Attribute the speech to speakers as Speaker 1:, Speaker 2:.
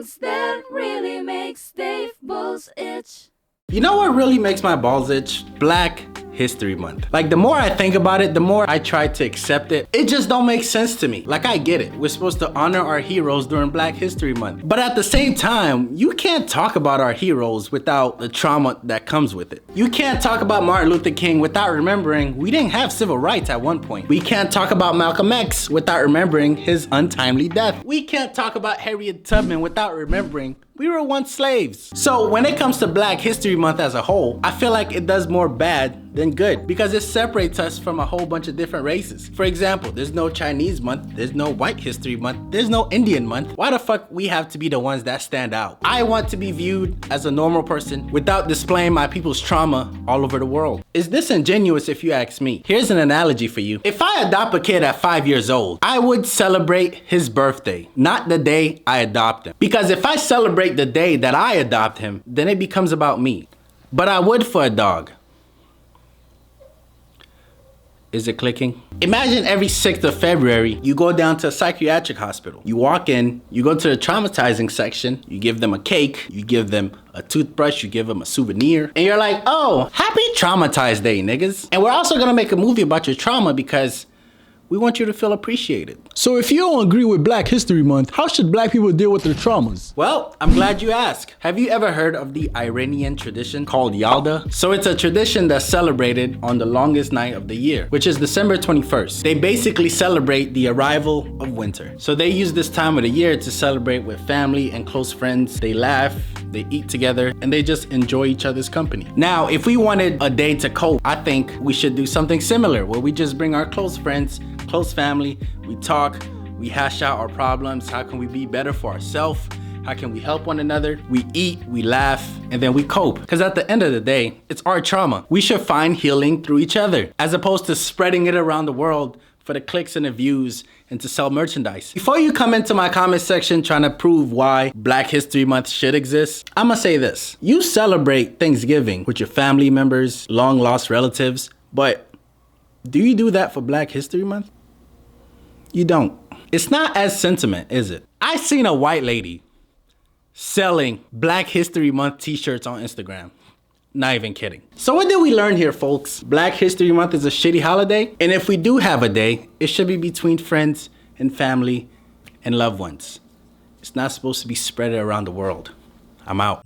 Speaker 1: things that really makes Dave balls itch.
Speaker 2: You know what really makes my balls itch? Black History Month. Like, the more I think about it, the more I try to accept it. It just don't make sense to me. Like, I get it. We're supposed to honor our heroes during Black History Month. But at the same time, you can't talk about our heroes without the trauma that comes with it. You can't talk about Martin Luther King without remembering we didn't have civil rights at one point. We can't talk about Malcolm X without remembering his untimely death. We can't talk about Harriet Tubman without remembering we were once slaves. So when it comes to Black History Month as a whole, I feel like it does more bad than good because it separates us from a whole bunch of different races. For example, there's no Chinese month, there's no White History Month, there's no Indian month. Why the fuck we have to be the ones that stand out? I want to be viewed as a normal person without displaying my people's trauma all over the world. It's disingenuous if you ask me. Here's an analogy for you. If I adopt a kid at 5 years old, I would celebrate his birthday, not the day I adopt him. Because if I celebrate the day that I adopt him, then it becomes about me. But I would for a dog. Is it clicking? Imagine every 6th of February, you go down to a psychiatric hospital. You walk in, you go to the traumatizing section, you give them a cake, you give them a toothbrush, you give them a souvenir, and you're like, oh, happy Traumatized Day, niggas. And we're also gonna make a movie about your trauma because we want you to feel appreciated.
Speaker 3: So if you don't agree with Black History Month, how should black people deal with their traumas?
Speaker 2: Well, I'm glad you asked. Have you ever heard of the Iranian tradition called Yalda? So it's a tradition that's celebrated on the longest night of the year, which is December 21st. They basically celebrate the arrival of winter. So they use this time of the year to celebrate with family and close friends. They laugh, they eat together, and they just enjoy each other's company. Now, if we wanted a day to cope, I think we should do something similar where we just bring our close friends, close family, we talk, we hash out our problems. How can we be better for ourselves? How can we help one another? We eat, we laugh, and then we cope. Because at the end of the day, it's our trauma. We should find healing through each other, as opposed to spreading it around the world for the clicks and the views and to sell merchandise. Before you come into my comment section trying to prove why Black History Month should exist, I'ma say this. You celebrate Thanksgiving with your family members, long lost relatives, but do you do that for Black History Month? You don't. It's not as sentiment, is it? I seen a white lady selling Black History Month t-shirts on Instagram. Not even kidding. So what did we learn here, folks? Black History Month is a shitty holiday, and if we do have a day, it should be between friends and family and loved ones. It's not supposed to be spread around the world. I'm out.